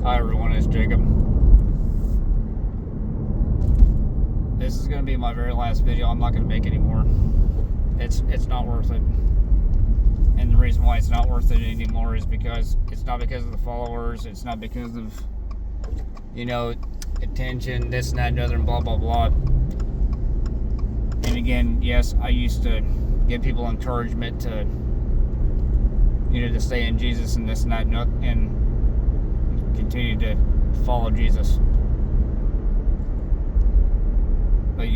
Hi everyone, it's Jacob. This is going to be my very last video. I'm not going to make any more. It's not worth it. And the reason why it's not worth it anymore is because it's not because of the followers. It's not because of, attention, this and that and other and blah, blah, blah. And again, yes, I used to give people encouragement to, to stay in Jesus and this and that and continue to follow Jesus. But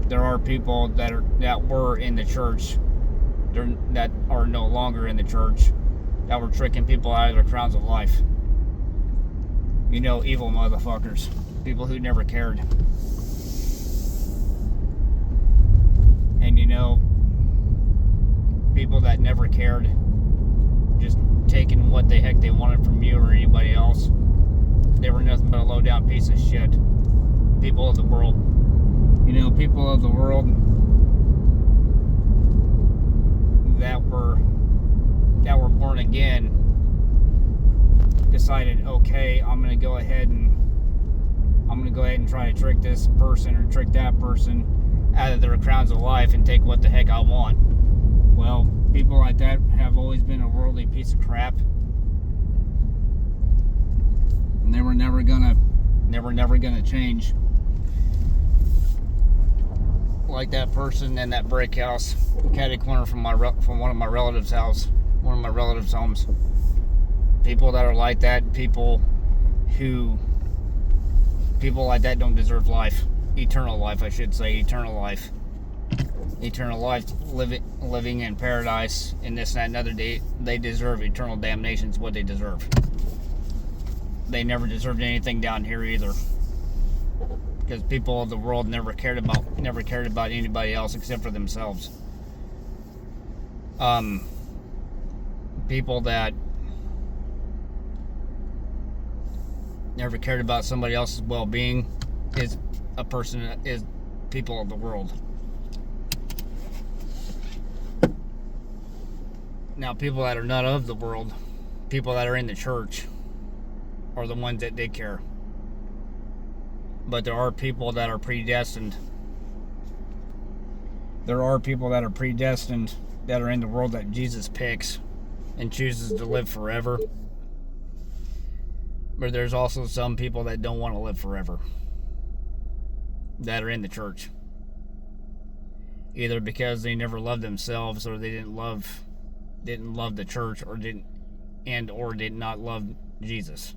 there are people that were in the church, that are no longer in the church, that were tricking people out of their crowns of life. Evil motherfuckers, people who never cared. And people that never cared, just taking what the heck they wanted from you or anybody else. They were nothing but a low down piece of shit. People of the world. People of the world that were born again decided, okay, I'm gonna go ahead and try to trick this person or trick that person out of their crowns of life and take what the heck I want. Well, people like that have always been a worldly piece of crap. And they were never gonna change. Like that person in that brick house, catty corner from one of my relatives' homes. People that are like that, people like that don't deserve life. Eternal life, I should say. Eternal life, living in paradise, and this and that another day. They deserve eternal damnation. Is what they deserve. They never deserved anything down here either, because people of the world never cared about anybody else except for themselves. People that never cared about somebody else's well-being is people of the world. Now, people that are not of the world, people that are in the church, are the ones that did care. But there are people that are predestined. There are people that are predestined that are in the world that Jesus picks and chooses to live forever. But there's also some people that don't want to live forever, that are in the church. Either because they never loved themselves, or they didn't love the church, or did not love Jesus.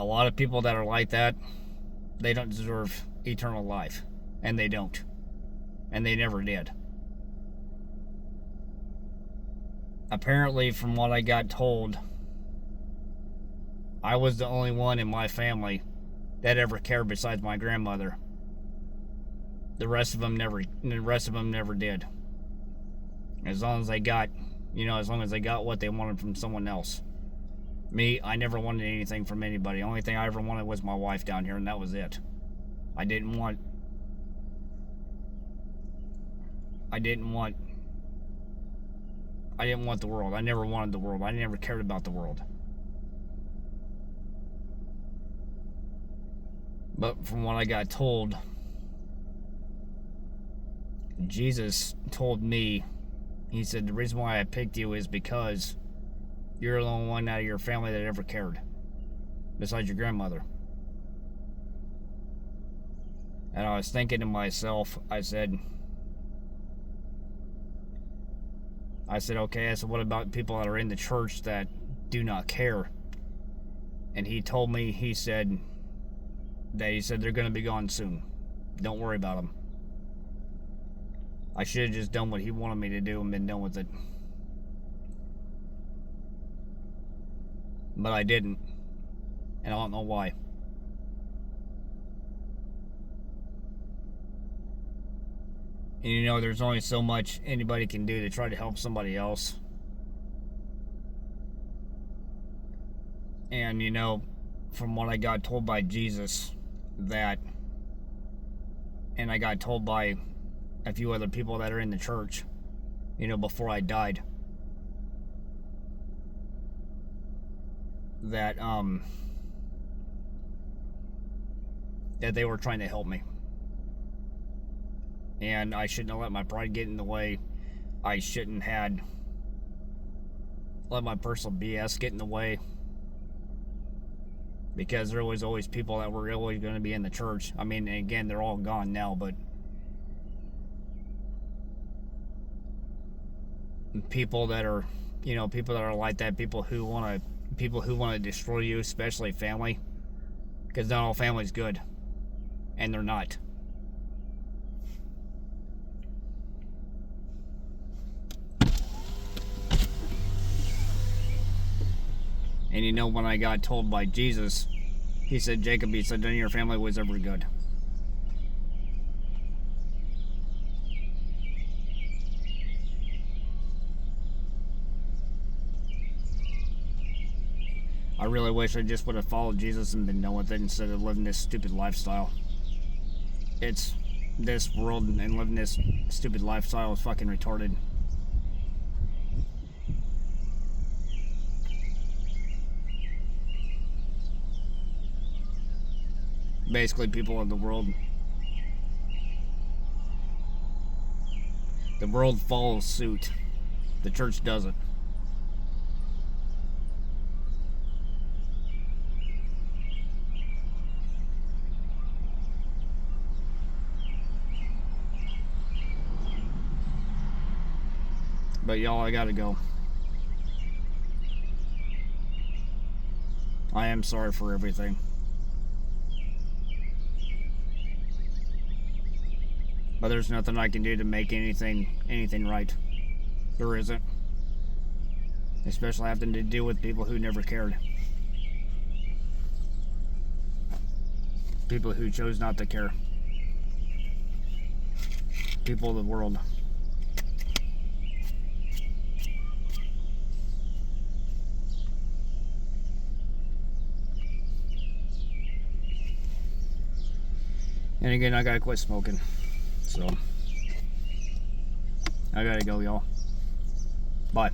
A lot of people that are like that, they don't deserve eternal life. And they don't. And they never did. Apparently, from what I got told, I was the only one in my family that ever cared besides my grandmother. The rest of them never did. As long as they got what they wanted from someone else. Me, I never wanted anything from anybody. The only thing I ever wanted was my wife down here, and that was it. I didn't want the world. I never wanted the world. I never cared about the world. But from what I got told, Jesus told me, he said, the reason why I picked you is because you're the only one out of your family that ever cared, besides your grandmother. And I was thinking to myself, I said, okay, I said, what about people that are in the church that do not care? And he told me, he said they're going to be gone soon. Don't worry about them. I should have just done what he wanted me to do and been done with it. But I didn't. And I don't know why. And there's only so much anybody can do to try to help somebody else. And from what I got told by Jesus, and I got told by a few other people that are in the church, before I died, that that they were trying to help me. And I shouldn't have let my pride get in the way. I shouldn't have let my personal BS get in the way. Because there was always people that were always going to be in the church. I mean, again, they're all gone now, but people that are, people that are like that, people who want to destroy you, especially family, because not all family's good, and they're not. And when I got told by Jesus, he said, Jacob, he said, none of your family was ever good. I really wish I just would have followed Jesus and been done with it instead of living this stupid lifestyle. It's this world and living this stupid lifestyle is fucking retarded. Basically, people of the world follows suit. The church doesn't. But y'all, I gotta go. I am sorry for everything. But there's nothing I can do to make anything right. There isn't. Especially having to deal with people who never cared. People who chose not to care. People of the world. And again, I gotta quit smoking. So, I gotta go, y'all. Bye.